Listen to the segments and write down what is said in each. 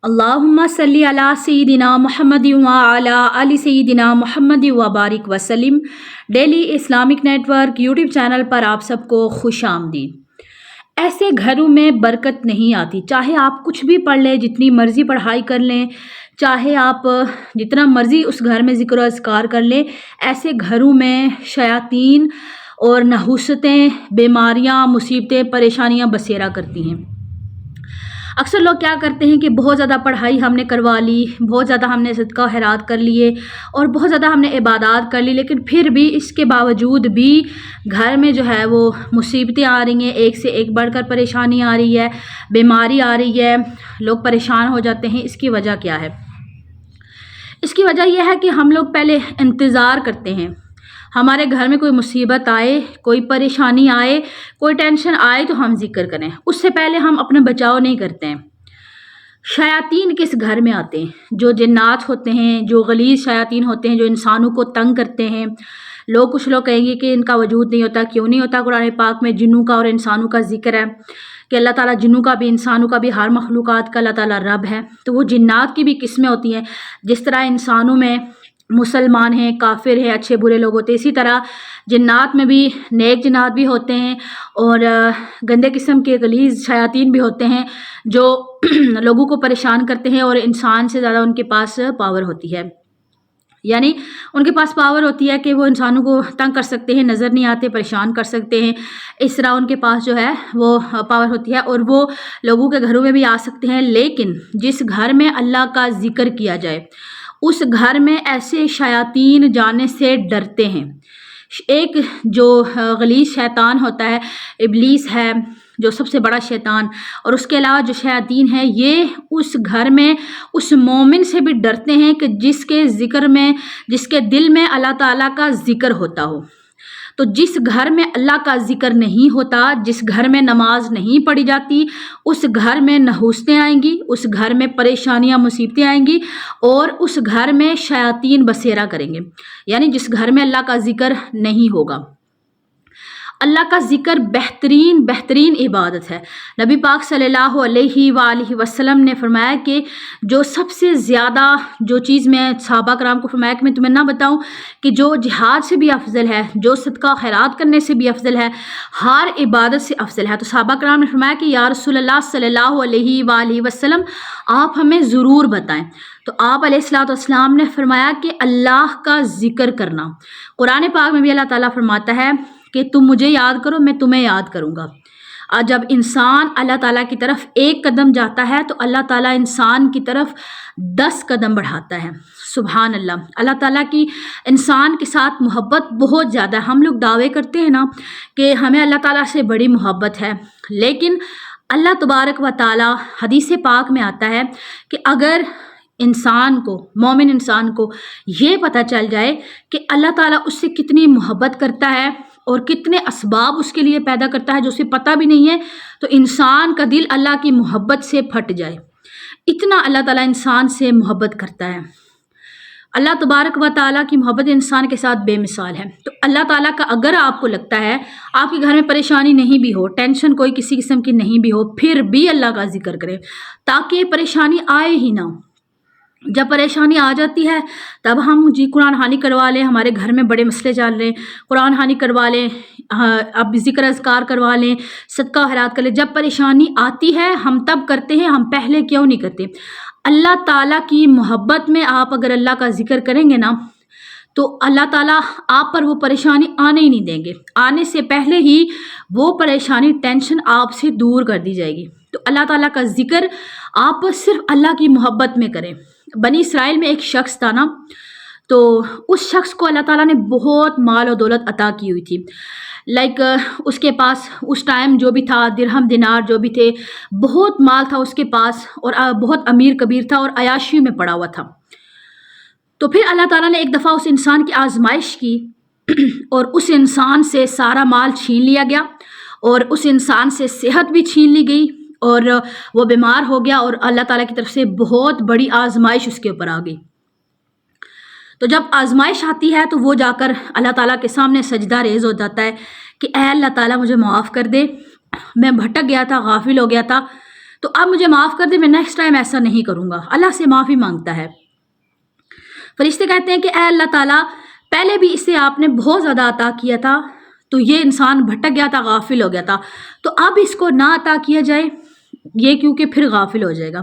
اللہم صلی علی سیدنا محمد وعلی آل سیدنا محمد وبارک وسلم۔ Daily Islamic network YouTube channel پر آپ سب کو خوش آمدید۔ ایسے گھروں میں برکت نہیں آتی، چاہے آپ کچھ بھی پڑھ لیں، جتنی مرضی پڑھائی کر لیں، چاہے آپ جتنا مرضی اس گھر میں ذکر و اذکار کر لیں، ایسے گھروں میں شیاطین اور نحوستیں، بیماریاں، مصیبتیں، پریشانیاں بسیرا کرتی ہیں۔ اکثر لوگ کیا کرتے ہیں کہ بہت زیادہ پڑھائی ہم نے کروا لی، بہت زیادہ ہم نے صدقہ خیرات کر لیے اور بہت زیادہ ہم نے عبادات کر لی، لیکن پھر بھی اس کے باوجود بھی گھر میں جو ہے وہ مصیبتیں آ رہی ہیں، ایک سے ایک بڑھ کر پریشانی آ رہی ہے، بیماری آ رہی ہے، لوگ پریشان ہو جاتے ہیں۔ اس کی وجہ کیا ہے؟ اس کی وجہ یہ ہے کہ ہم لوگ پہلے انتظار کرتے ہیں، ہمارے گھر میں کوئی مصیبت آئے، کوئی پریشانی آئے، کوئی ٹینشن آئے تو ہم ذکر کریں، اس سے پہلے ہم اپنا بچاؤ نہیں کرتے ہیں۔ شیاطین کس گھر میں آتے ہیں؟ جو جنات ہوتے ہیں، جو غلیظ شیاطین ہوتے ہیں، جو انسانوں کو تنگ کرتے ہیں۔ کچھ لوگ کہیں گے کہ ان کا وجود نہیں ہوتا، کیوں نہیں ہوتا؟ قرآن پاک میں جنوں کا اور انسانوں کا ذکر ہے کہ اللہ تعالیٰ جنوں کا بھی، انسانوں کا بھی، ہر مخلوقات کا اللہ تعالیٰ رب ہے۔ تو وہ جنات کی بھی قسمیں ہوتی ہیں، جس طرح انسانوں میں مسلمان ہیں، کافر ہیں، اچھے برے لوگ ہوتے ہیں، اسی طرح جنات میں بھی نیک جنات بھی ہوتے ہیں اور گندے قسم کے غلیظ شیاطین بھی ہوتے ہیں جو لوگوں کو پریشان کرتے ہیں، اور انسان سے زیادہ ان کے پاس پاور ہوتی ہے، یعنی ان کے پاس پاور ہوتی ہے کہ وہ انسانوں کو تنگ کر سکتے ہیں، نظر نہیں آتے، پریشان کر سکتے ہیں۔ اس طرح ان کے پاس جو ہے وہ پاور ہوتی ہے اور وہ لوگوں کے گھروں میں بھی آ سکتے ہیں۔ لیکن جس گھر میں اللہ کا ذکر کیا جائے، اس گھر میں ایسے شیاطین جانے سے ڈرتے ہیں۔ ایک جو غلیظ شیطان ہوتا ہے، ابلیس ہے جو سب سے بڑا شیطان، اور اس کے علاوہ جو شیاطین ہیں، یہ اس گھر میں اس مومن سے بھی ڈرتے ہیں کہ جس کے ذکر میں، جس کے دل میں اللہ تعالیٰ کا ذکر ہوتا ہو۔ تو جس گھر میں اللہ کا ذکر نہیں ہوتا، جس گھر میں نماز نہیں پڑھی جاتی، اس گھر میں نحوستیں آئیں گی، اس گھر میں پریشانیاں، مصیبتیں آئیں گی، اور اس گھر میں شیاطین بسیرا کریں گے، یعنی جس گھر میں اللہ کا ذکر نہیں ہوگا۔ اللہ کا ذکر بہترین عبادت ہے۔ نبی پاک صلی اللہ علیہ وآلہ وسلم نے فرمایا کہ جو سب سے زیادہ جو چیز میں صحابہ کرام کو فرمایا کہ میں تمہیں نہ بتاؤں کہ جو جہاد سے بھی افضل ہے، جو صدقہ خیرات کرنے سے بھی افضل ہے، ہر عبادت سے افضل ہے؟ تو صحابہ کرام نے فرمایا کہ یا رسول اللہ صلی اللہ علیہ وآلہ وسلم، آپ ہمیں ضرور بتائیں۔ تو آپ علیہ الصلوۃ والسلام نے فرمایا کہ اللہ کا ذکر کرنا۔ قرآن پاک میں بھی اللہ تعالیٰ فرماتا ہے کہ تم مجھے یاد کرو، میں تمہیں یاد کروں گا۔ آج جب انسان اللہ تعالیٰ کی طرف ایک قدم جاتا ہے تو اللہ تعالیٰ انسان کی طرف 10 قدم بڑھاتا ہے۔ سبحان اللہ۔ اللہ تعالیٰ کی انسان کے ساتھ محبت بہت زیادہ ہے۔ ہم لوگ دعوے کرتے ہیں نا کہ ہمیں اللہ تعالیٰ سے بڑی محبت ہے، لیکن اللہ تبارک و تعالیٰ، حدیث پاک میں آتا ہے کہ اگر انسان کو، مومن انسان کو یہ پتہ چل جائے کہ اللہ تعالیٰ اس سے کتنی محبت کرتا ہے اور کتنے اسباب اس کے لیے پیدا کرتا ہے جو اسے پتہ بھی نہیں ہے، تو انسان کا دل اللہ کی محبت سے پھٹ جائے۔ اتنا اللہ تعالیٰ انسان سے محبت کرتا ہے۔ اللہ تبارک و تعالیٰ کی محبت انسان کے ساتھ بے مثال ہے۔ تو اللہ تعالیٰ کا اگر آپ کو لگتا ہے آپ کے گھر میں پریشانی نہیں بھی ہو، ٹینشن کوئی کسی قسم کی نہیں بھی ہو، پھر بھی اللہ کا ذکر کریں تاکہ پریشانی آئے ہی نہ۔ جب پریشانی آ جاتی ہے تب ہم قرآن خوانی کروا لیں، ہمارے گھر میں بڑے مسئلے چل رہے ہیں، قرآن خوانی کروا لیں، اب ذکر اذکار کروا لیں، صدقہ خیرات کر لیں۔ جب پریشانی آتی ہے ہم تب کرتے ہیں، ہم پہلے کیوں نہیں کرتے؟ اللہ تعالیٰ کی محبت میں آپ اگر اللہ کا ذکر کریں گے نا تو اللہ تعالیٰ آپ پر وہ پریشانی آنے ہی نہیں دیں گے، آنے سے پہلے ہی وہ پریشانی، ٹینشن آپ سے دور کر دی جائے گی۔ تو اللہ تعالیٰ کا ذکر آپ صرف اللہ کی محبت میں کریں۔ بنی اسرائیل میں ایک شخص تھا نا، تو اس شخص کو اللہ تعالیٰ نے بہت مال و دولت عطا کی ہوئی تھی، اس کے پاس اس ٹائم جو بھی تھا، درہم دینار جو بھی تھے، بہت مال تھا اس کے پاس، اور بہت امیر کبیر تھا اور عیاشیوں میں پڑا ہوا تھا۔ تو پھر اللہ تعالیٰ نے ایک دفعہ اس انسان کی آزمائش کی اور اس انسان سے سارا مال چھین لیا گیا، اور اس انسان سے صحت بھی چھین لی گئی، اور وہ بیمار ہو گیا، اور اللہ تعالیٰ کی طرف سے بہت بڑی آزمائش اس کے اوپر آ گئی۔ تو جب آزمائش آتی ہے تو وہ جا کر اللہ تعالیٰ کے سامنے سجدہ ریز ہو جاتا ہے کہ اے اللہ تعالیٰ مجھے معاف کر دے، میں بھٹک گیا تھا، غافل ہو گیا تھا۔ تو اب مجھے معاف کر دے، میں نیکسٹ ٹائم ایسا نہیں کروں گا. اللہ سے معافی مانگتا ہے. فرشتے کہتے ہیں کہ اے اللہ تعالیٰ، پہلے بھی اسے آپ نے بہت زیادہ عطا کیا تھا، تو یہ انسان بھٹک گیا تھا، غافل ہو گیا تھا، تو اب اس کو نہ عطا کیا جائے، یہ کیونکہ پھر غافل ہو جائے گا.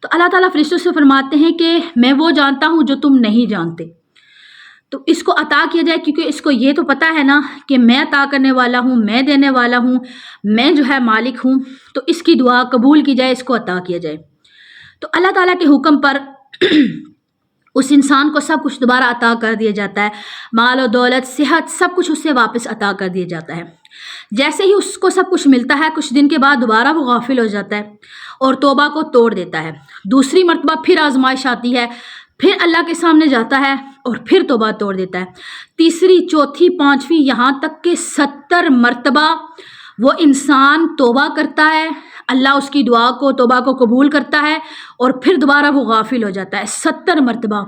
تو اللہ تعالیٰ فرشتوں سے فرماتے ہیں کہ میں وہ جانتا ہوں جو تم نہیں جانتے، تو اس کو عطا کیا جائے، کیونکہ اس کو یہ تو پتہ ہے نا کہ میں عطا کرنے والا ہوں، میں دینے والا ہوں، میں جو ہے مالک ہوں. تو اس کی دعا قبول کی جائے، اس کو عطا کیا جائے. تو اللہ تعالیٰ کے حکم پر اس انسان کو سب کچھ دوبارہ عطا کر دیا جاتا ہے. مال و دولت، صحت، سب کچھ اسے واپس عطا کر دیا جاتا ہے. جیسے ہی اس کو سب کچھ ملتا ہے، کچھ دن کے بعد دوبارہ وہ غافل ہو جاتا ہے اور توبہ کو توڑ دیتا ہے. دوسری مرتبہ پھر آزمائش آتی ہے، پھر اللہ کے سامنے جاتا ہے اور پھر توبہ توڑ دیتا ہے. تیسری، چوتھی، پانچویں، یہاں تک کہ 70 مرتبہ وہ انسان توبہ کرتا ہے، اللہ اس کی دعا کو، توبہ کو قبول کرتا ہے اور پھر دوبارہ وہ غافل ہو جاتا ہے. 70 مرتبہ.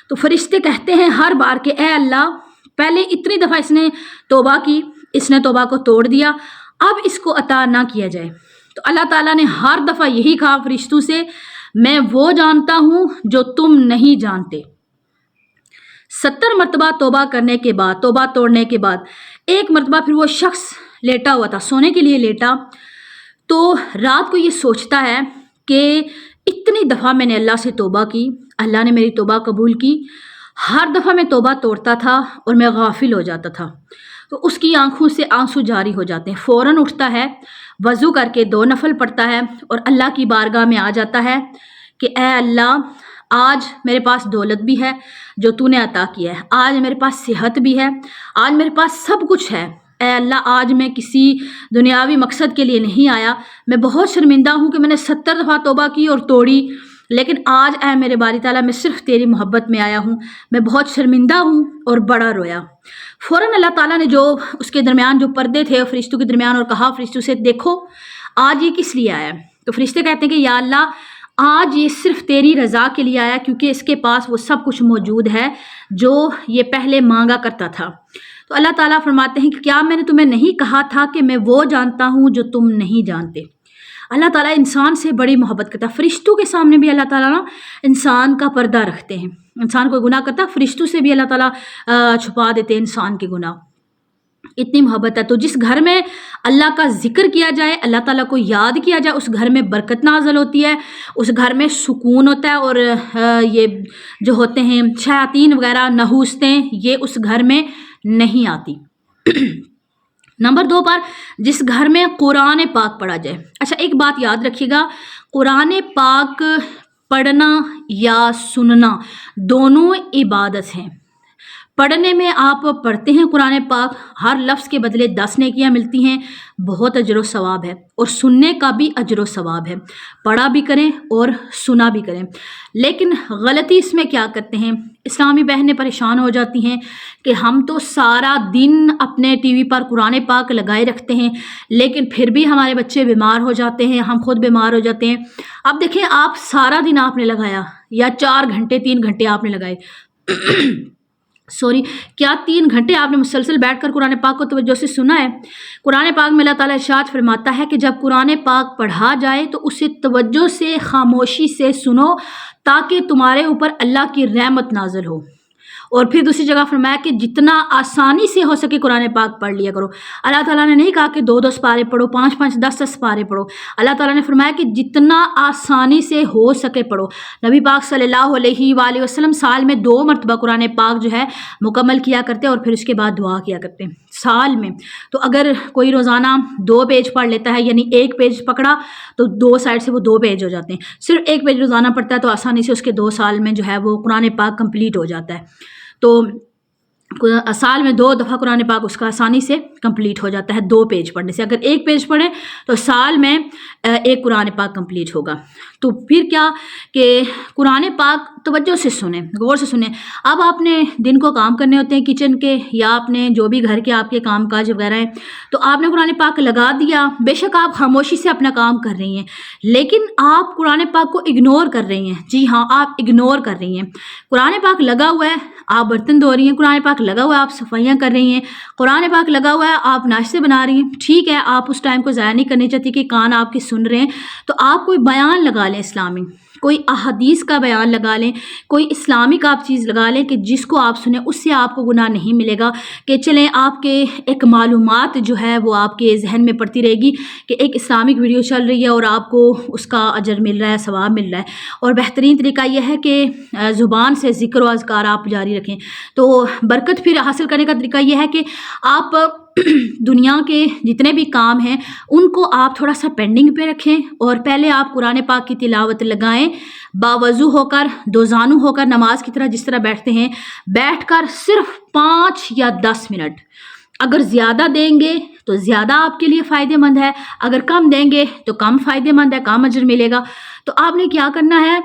تو فرشتے کہتے ہیں ہر بار کہ اے اللہ، پہلے اتنی دفعہ اس نے توبہ کی، اس نے توبہ کو توڑ دیا، اب اس کو عطا نہ کیا جائے. تو اللہ تعالیٰ نے ہر دفعہ یہی کہا فرشتوں سے، میں وہ جانتا ہوں جو تم نہیں جانتے. 70 مرتبہ توبہ کرنے کے بعد، توبہ توڑنے کے بعد، ایک مرتبہ پھر وہ شخص لیٹا ہوا تھا، سونے کے لیے لیٹا، تو رات کو یہ سوچتا ہے کہ اتنی دفعہ میں نے اللہ سے توبہ کی، اللہ نے میری توبہ قبول کی، ہر دفعہ میں توبہ توڑتا تھا اور میں غافل ہو جاتا تھا. تو اس کی آنکھوں سے آنسو جاری ہو جاتے ہیں. فوراً اٹھتا ہے، وضو کر کے 2 نفل پڑھتا ہے اور اللہ کی بارگاہ میں آ جاتا ہے کہ اے اللہ، آج میرے پاس دولت بھی ہے جو تو نے عطا کیا ہے، آج میرے پاس صحت بھی ہے، آج میرے پاس سب کچھ ہے. اے اللہ، آج میں کسی دنیاوی مقصد کے لیے نہیں آیا، میں بہت شرمندہ ہوں کہ میں نے 70 دفعہ توبہ کی اور توڑی، لیکن آج اے میرے باری تعالیٰ میں صرف تیری محبت میں آیا ہوں، میں بہت شرمندہ ہوں اور بڑا رویا. فوراً اللہ تعالیٰ نے جو اس کے درمیان جو پردے تھے فرشتوں کے درمیان، اور کہا فرشتوں سے، دیکھو آج یہ کس لیے آیا ہے. تو فرشتے کہتے ہیں کہ یا اللہ، آج یہ صرف تیری رضا کے لیے آیا، کیونکہ اس کے پاس وہ سب کچھ موجود ہے جو یہ پہلے مانگا کرتا تھا. تو اللہ تعالیٰ فرماتے ہیں کہ کیا میں نے تمہیں نہیں کہا تھا کہ میں وہ جانتا ہوں جو تم نہیں جانتے. اللہ تعالیٰ انسان سے بڑی محبت کرتا ہے. فرشتوں کے سامنے بھی اللہ تعالیٰ انسان کا پردہ رکھتے ہیں. انسان کوئی گناہ کرتا ہے، فرشتوں سے بھی اللہ تعالیٰ چھپا دیتے ہیں انسان کے گناہ. اتنی محبت ہے. تو جس گھر میں اللہ کا ذکر کیا جائے، اللہ تعالیٰ کو یاد کیا جائے، اس گھر میں برکت نازل ہوتی ہے، اس گھر میں سکون ہوتا ہے، اور یہ جو ہوتے ہیں شیاطین وغیرہ، نحوستیں، یہ اس گھر میں نہیں آتی. نمبر 2 پر، جس گھر میں قرآن پاک پڑھا جائے. اچھا، ایک بات یاد رکھیے گا، قرآن پاک پڑھنا یا سننا دونوں عبادت ہیں. پڑھنے میں آپ پڑھتے ہیں قرآن پاک، ہر لفظ کے بدلے 10 نیکیاں ملتی ہیں، بہت اجر و ثواب ہے. اور سننے کا بھی اجر و ثواب ہے، پڑھا بھی کریں اور سنا بھی کریں. لیکن غلطی اس میں کیا کرتے ہیں، اسلامی بہنیں پریشان ہو جاتی ہیں کہ ہم تو سارا دن اپنے ٹی وی پر قرآن پاک لگائے رکھتے ہیں، لیکن پھر بھی ہمارے بچے بیمار ہو جاتے ہیں، ہم خود بیمار ہو جاتے ہیں. اب دیکھیں، آپ سارا دن آپ نے لگایا، یا 4 گھنٹے 3 گھنٹے آپ نے لگائے کیا 3 گھنٹے آپ نے مسلسل بیٹھ کر قرآن پاک کو توجہ سے سنا ہے؟ قرآن پاک میں اللہ تعالیٰ ارشاد فرماتا ہے کہ جب قرآن پاک پڑھا جائے تو اسے توجہ سے، خاموشی سے سنو، تاکہ تمہارے اوپر اللہ کی رحمت نازل ہو. اور پھر دوسری جگہ فرمایا کہ جتنا آسانی سے ہو سکے قرآن پاک پڑھ لیا کرو. اللہ تعالیٰ نے نہیں کہا کہ 2 سپارے پڑھو، 5 10 سپارے پڑھو. اللہ تعالیٰ نے فرمایا کہ جتنا آسانی سے ہو سکے پڑھو. نبی پاک صلی اللہ علیہ وآلہ وسلم سال میں 2 مرتبہ قرآن پاک جو ہے مکمل کیا کرتے، اور پھر اس کے بعد دعا کیا کرتے سال میں. تو اگر کوئی روزانہ 2 پیج پڑھ لیتا ہے، یعنی 1 پیج پکڑا تو 2 سائڈ سے وہ 2 پیج ہو جاتے ہیں. صرف 1 پیج روزانہ پڑھتا ہے تو آسانی سے اس کے 2 سال میں جو ہے وہ قرآن پاک کمپلیٹ ہو جاتا ہے. تو سال میں 2 دفعہ قرآن پاک اس کا آسانی سے کمپلیٹ ہو جاتا ہے 2 پیج پڑھنے سے. اگر 1 پیج پڑھیں تو سال میں 1 قرآن پاک کمپلیٹ ہوگا. تو پھر کیا کہ قرآن پاک توجہ سے سنیں، غور سے سنیں. اب آپ نے دن کو کام کرنے ہوتے ہیں کچن کے، یا آپ نے جو بھی گھر کے آپ کے کام کاج وغیرہ ہیں، تو آپ نے قرآن پاک لگا دیا. بے شک آپ خاموشی سے اپنا کام کر رہی ہیں، لیکن آپ قرآن پاک کو اگنور کر رہی ہیں. جی ہاں، آپ اگنور کر رہی ہیں. قرآن پاک لگا ہوا ہے، آپ برتن دھو رہی ہیں، قرآن پاک لگا ہوا ہے، آپ صفائیاں کر رہی ہیں، قرآن پاک لگا ہوا ہے، آپ ناشتے بنا رہی ہیں، ٹھیک ہے، آپ اس ٹائم کو ضائع نہیں کرنی چاہتی کہ کان آپ کے سن رہے ہیں، تو آپ کوئی بیان لگا لیں اسلامی، کوئی احادیث کا بیان لگا لیں، کوئی اسلامک آپ چیز لگا لیں کہ جس کو آپ سنیں، اس سے آپ کو گناہ نہیں ملے گا کہ چلیں آپ کے ایک معلومات جو ہے وہ آپ کے ذہن میں پڑتی رہے گی کہ ایک اسلامک ویڈیو چل رہی ہے اور آپ کو اس کا اجر مل رہا ہے، ثواب مل رہا ہے۔ اور بہترین طریقہ یہ ہے کہ زبان سے ذکر و اذکار آپ جاری رکھیں، تو برکت پھر حاصل کرنے کا طریقہ یہ ہے کہ آپ دنیا کے جتنے بھی کام ہیں ان کو آپ تھوڑا سا پینڈنگ پہ رکھیں اور پہلے آپ قرآن پاک کی تلاوت لگائیں، باوضو ہو کر، دو زانو ہو کر، نماز کی طرح جس طرح بیٹھتے ہیں، بیٹھ کر صرف 5 یا 10 منٹ، اگر زیادہ دیں گے تو زیادہ آپ کے لیے فائدہ مند ہے، اگر کم دیں گے تو کم فائدہ مند ہے، کم اجر ملے گا۔ تو آپ نے کیا کرنا ہے،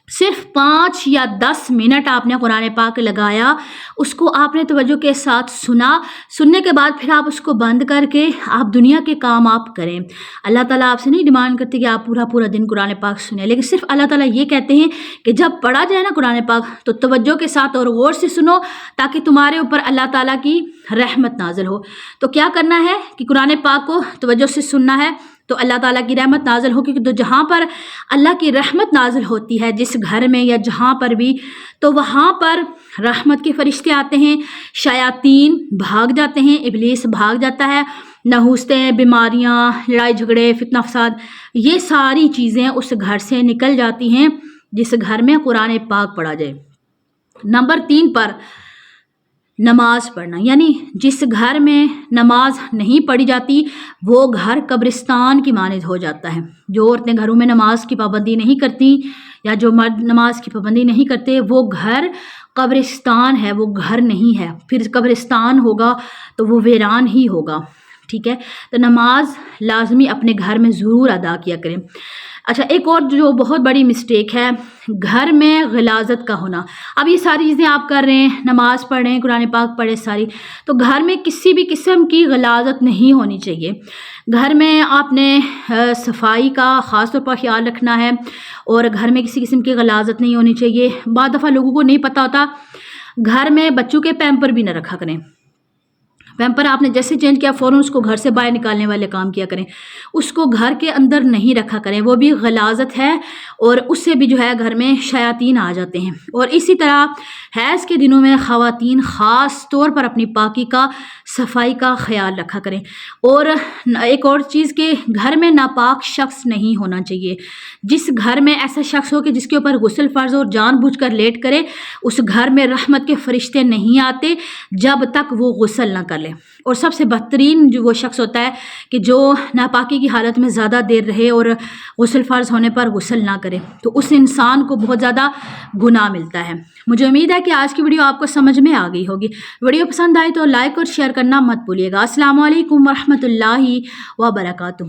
صرف 5 یا 10 منٹ آپ نے قرآن پاک لگایا، اس کو آپ نے توجہ کے ساتھ سنا، سننے کے بعد پھر آپ اس کو بند کر کے آپ دنیا کے کام آپ کریں۔ اللہ تعالیٰ آپ سے نہیں ڈیمانڈ کرتے کہ آپ پورا دن قرآن پاک سنیں، لیکن صرف اللہ تعالیٰ یہ کہتے ہیں کہ جب پڑھا جائے نا قرآن پاک تو توجہ کے ساتھ اور غور سے سنو تاکہ تمہارے اوپر اللہ تعالیٰ کی رحمت نازل ہو۔ تو کیا کرنا ہے کہ قرآن پاک کو توجہ سے سننا ہے تو اللہ تعالیٰ کی رحمت نازل ہو، کیونکہ تو جہاں پر اللہ کی رحمت نازل ہوتی ہے، جس گھر میں یا جہاں پر بھی، تو وہاں پر رحمت کے فرشتے آتے ہیں، شیاطین بھاگ جاتے ہیں، ابلیس بھاگ جاتا ہے، نحوستیں، بیماریاں، لڑائی جھگڑے، فتنہ فساد، یہ ساری چیزیں اس گھر سے نکل جاتی ہیں جس گھر میں قرآن پاک پڑھا جائے۔ نمبر 3 پر نماز پڑھنا، یعنی جس گھر میں نماز نہیں پڑھی جاتی وہ گھر قبرستان کی مانند ہو جاتا ہے۔ جو عورتیں گھروں میں نماز کی پابندی نہیں کرتی یا جو مرد نماز کی پابندی نہیں کرتے، وہ گھر قبرستان ہے، وہ گھر نہیں ہے، پھر قبرستان ہوگا تو وہ ویران ہی ہوگا، ٹھیک ہے۔ تو نماز لازمی اپنے گھر میں ضرور ادا کیا کریں۔ اچھا، ایک اور جو بہت بڑی مسٹیک ہے، گھر میں غلاظت کا ہونا۔ اب یہ ساری چیزیں آپ کر رہے ہیں، نماز پڑھ رہے ہیں، قرآن پاک پڑھے ساری، تو گھر میں کسی بھی قسم کی غلاظت نہیں ہونی چاہیے۔ گھر میں آپ نے صفائی کا خاص طور پر خیال رکھنا ہے اور گھر میں کسی قسم کی غلاظت نہیں ہونی چاہیے۔ بعض دفعہ لوگوں کو نہیں پتہ ہوتا، گھر میں بچوں کے پیمپر بھی نہ رکھا کریں۔ پیمپر آپ نے جیسے چینج کیا فوراً اس کو گھر سے باہر نکالنے والے کام کیا کریں، اس کو گھر کے اندر نہیں رکھا کریں، وہ بھی غلاظت ہے اور اس سے بھی جو ہے گھر میں شیاطین آ جاتے ہیں۔ اور اسی طرح حیض کے دنوں میں خواتین خاص طور پر اپنی پاکی کا، صفائی کا خیال رکھا کریں۔ اور ایک اور چیز کہ گھر میں ناپاک شخص نہیں ہونا چاہیے۔ جس گھر میں ایسا شخص ہو کہ جس کے اوپر غسل فرض اور جان بوجھ کر لیٹ کرے، اس گھر میں رحمت کے فرشتے نہیں آتے جب تک وہ غسل نہ کر لے۔ اور سب سے بہترین جو وہ شخص ہوتا ہے کہ جو ناپاکی کی حالت میں زیادہ دیر رہے اور غسل فرض ہونے پر غسل نہ کرے، تو اس انسان کو بہت زیادہ گناہ ملتا ہے۔ مجھے امید ہے کہ آج کی ویڈیو آپ کو سمجھ میں آ گئی ہوگی۔ ویڈیو پسند آئی تو لائک اور شیئر کرنا مت بھولیے گا۔ السلام علیکم ورحمۃ اللہ وبرکاتہ۔